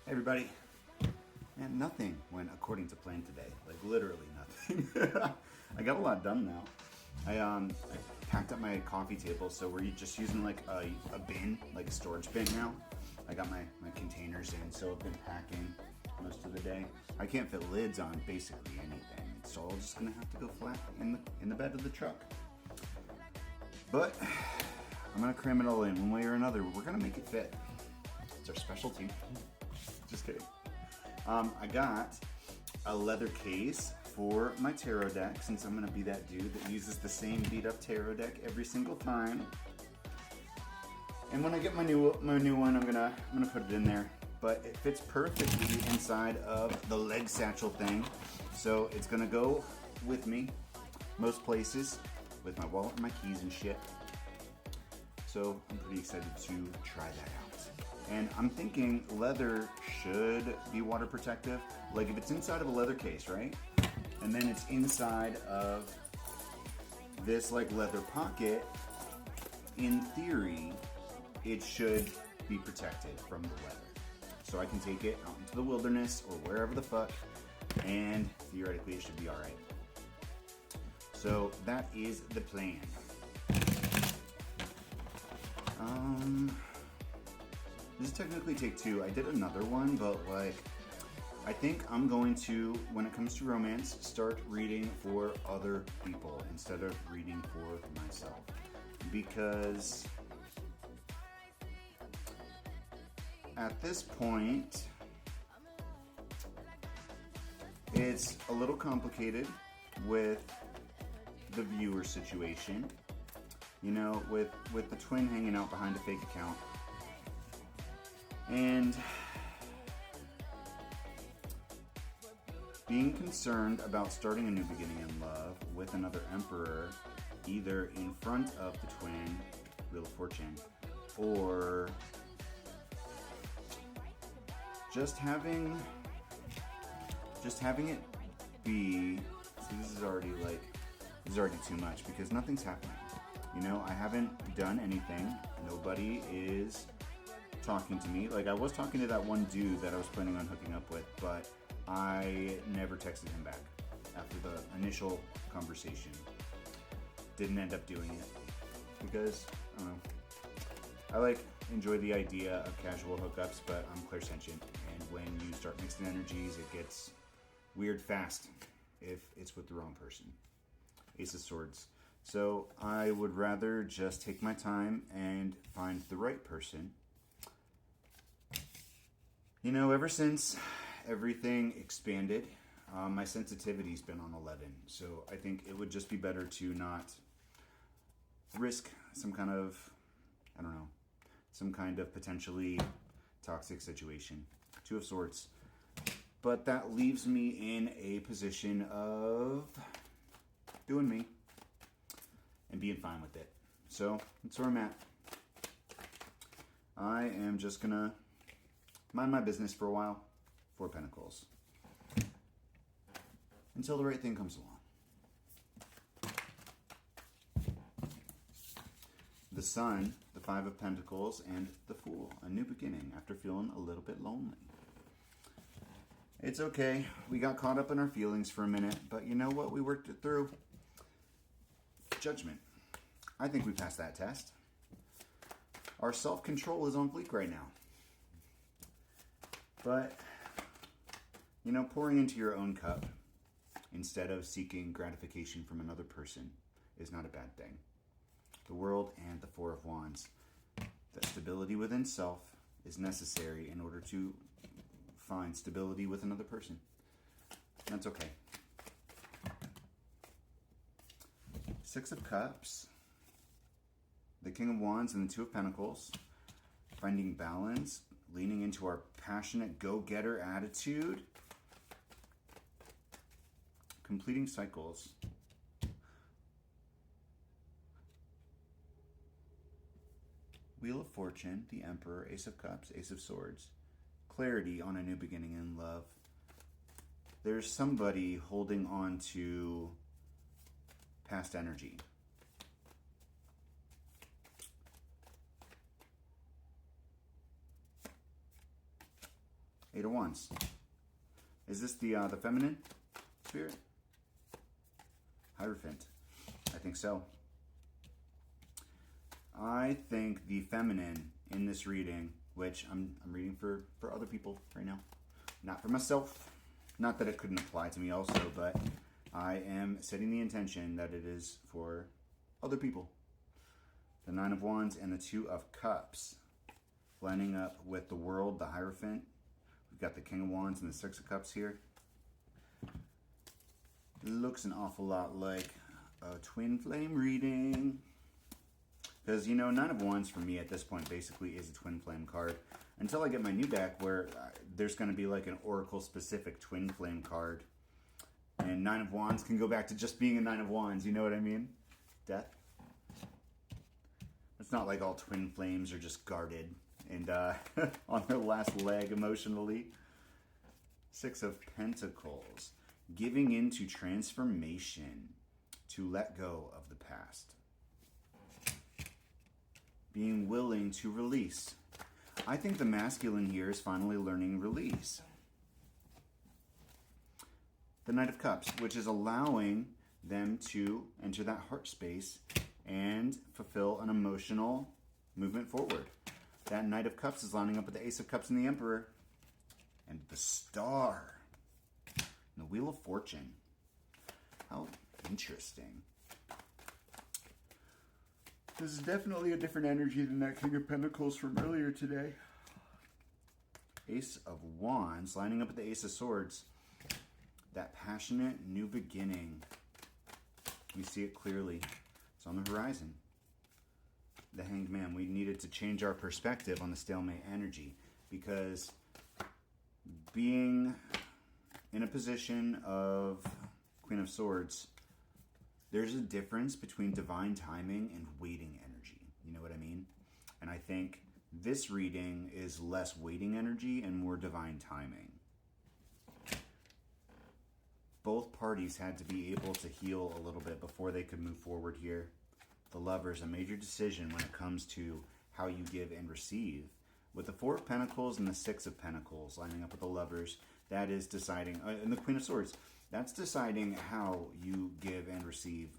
Hey everybody. Man, nothing went according to plan today. Like literally nothing. I got a lot done now. I packed up my coffee table, so we're just using like a bin, like a storage bin now. I got my containers in, so I've been packing most of the day. I can't fit lids on basically anything. It's all just gonna have to go flat in the bed of the truck. But I'm gonna cram it all in one way or another. We're gonna make it fit. It's our specialty. Just kidding. I got a leather case for my tarot deck, since I'm gonna be that dude that uses the same beat up tarot deck every single time. And when I get my new one, I'm gonna put it in there. But it fits perfectly inside of the leg satchel thing, so it's gonna go with me most places with my wallet and my keys and shit. So I'm pretty excited to try that out. And I'm thinking leather should be water protective. Like if it's inside of a leather case, right? And then it's inside of this like leather pocket, in theory, it should be protected from the weather. So I can take it out into the wilderness or wherever the fuck, and theoretically it should be all right. So that is the plan. This is technically take two. I did another one, but like, I think I'm going to, when it comes to romance, start reading for other people instead of reading for myself. Because at this point, it's a little complicated with the viewer situation. You know, with the twin hanging out behind a fake account. And being concerned about starting a new beginning in love with another emperor, either in front of the twin, Wheel of Fortune, or just having it be, see, this is already too much because nothing's happening. You know, I haven't done anything. Nobody is talking to me. Like, I was talking to that one dude that I was planning on hooking up with, but I never texted him back after the initial conversation. Didn't end up doing it because, I don't know, I enjoy the idea of casual hookups, but I'm clairsentient, and when you start mixing energies, it gets weird fast if it's with the wrong person. Ace of Swords. So I would rather just take my time and find the right person. You know, ever since everything expanded, my sensitivity's been on 11. So I think it would just be better to not risk some kind of, I don't know, some kind of potentially toxic situation. Two of Swords. But that leaves me in a position of doing me and being fine with it. So that's where I'm at. I am just gonna mind my business for a while. Four Pentacles. Until the right thing comes along. The Sun, the Five of Pentacles, and the Fool. A new beginning after feeling a little bit lonely. It's okay. We got caught up in our feelings for a minute, but you know what? We worked it through. Judgment. I think we passed that test. Our self-control is on fleek right now. But, you know, pouring into your own cup instead of seeking gratification from another person is not a bad thing. The World and the Four of Wands. That stability within self is necessary in order to find stability with another person. That's okay. Six of Cups. The King of Wands and the Two of Pentacles. Finding balance. Leaning into our passionate go-getter attitude. Completing cycles. Wheel of Fortune, the Emperor, Ace of Cups, Ace of Swords. Clarity on a new beginning in love. There's somebody holding on to past energy. Eight of Wands. Is this the feminine spirit? Hierophant. I think so. I think the feminine in this reading, which I'm reading for other people right now, not for myself. Not that it couldn't apply to me also, but I am setting the intention that it is for other people. The Nine of Wands and the Two of Cups lining up with the World, the Hierophant. We've got the King of Wands and the Six of Cups here. Looks an awful lot like a twin flame reading. Because, you know, Nine of Wands for me at this point basically is a twin flame card. Until I get my new deck where there's going to be like an Oracle specific twin flame card. And Nine of Wands can go back to just being a Nine of Wands, you know what I mean? Death. It's not like all twin flames are just guarded and on their last leg emotionally. Six of Pentacles. Giving into transformation to let go of the past. Being willing to release. I think the masculine here is finally learning release. The Knight of Cups, which is allowing them to enter that heart space and fulfill an emotional movement forward. That Knight of Cups is lining up with the Ace of Cups and the Emperor. And the Star. And the Wheel of Fortune. How interesting. This is definitely a different energy than that King of Pentacles from earlier today. Ace of Wands lining up with the Ace of Swords. That passionate new beginning. We see it clearly. It's on the horizon. The Hanged Man. We needed to change our perspective on the stalemate energy because being in a position of Queen of Swords, there's a difference between divine timing and waiting energy. You know what I mean? And I think this reading is less waiting energy and more divine timing. Both parties had to be able to heal a little bit before they could move forward here. The Lovers, a major decision when it comes to how you give and receive. With the Four of Pentacles and the Six of Pentacles lining up with the Lovers, that is deciding, and the Queen of Swords, that's deciding how you give and receive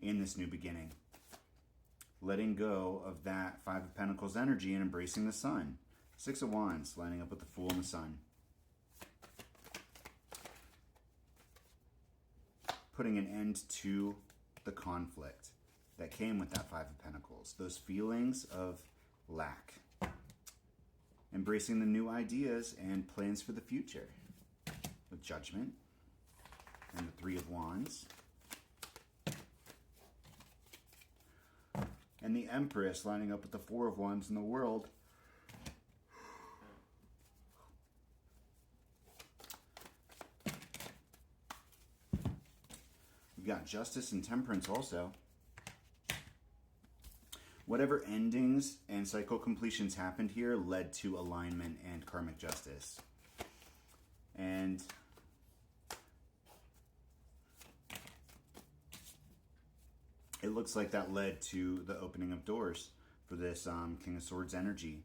in this new beginning. Letting go of that Five of Pentacles energy and embracing the Sun. Six of Wands lining up with the Fool and the Sun. Putting an end to the conflict that came with that Five of Pentacles. Those feelings of lack. Embracing the new ideas and plans for the future. With Judgment. And the Three of Wands. And the Empress lining up with the Four of Wands in the World. We've got Justice and Temperance also. Whatever endings and cycle completions happened here led to alignment and karmic justice. And it looks like that led to the opening of doors for this King of Swords energy.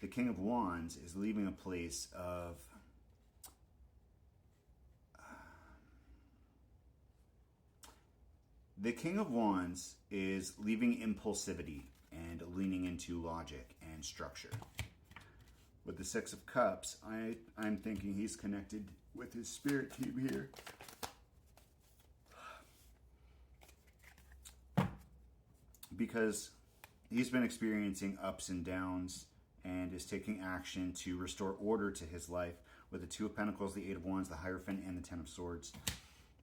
The King of Wands is leaving a place of the King of Wands is leaving impulsivity and leaning into logic and structure. With the Six of Cups, I'm thinking he's connected with his spirit team here. Because he's been experiencing ups and downs and is taking action to restore order to his life with the Two of Pentacles, the Eight of Wands, the Hierophant, and the Ten of Swords.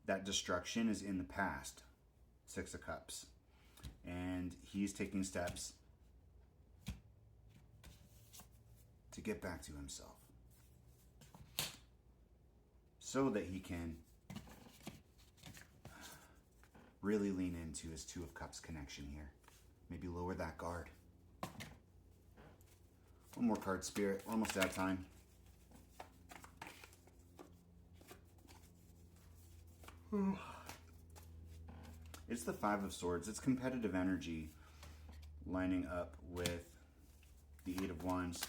That destruction is in the past. Six of Cups. And he's taking steps to get back to himself so that he can really lean into his Two of Cups connection here. Maybe lower that guard. One more card, Spirit. We're almost out of time. It's the Five of Swords. It's competitive energy lining up with the Eight of Wands.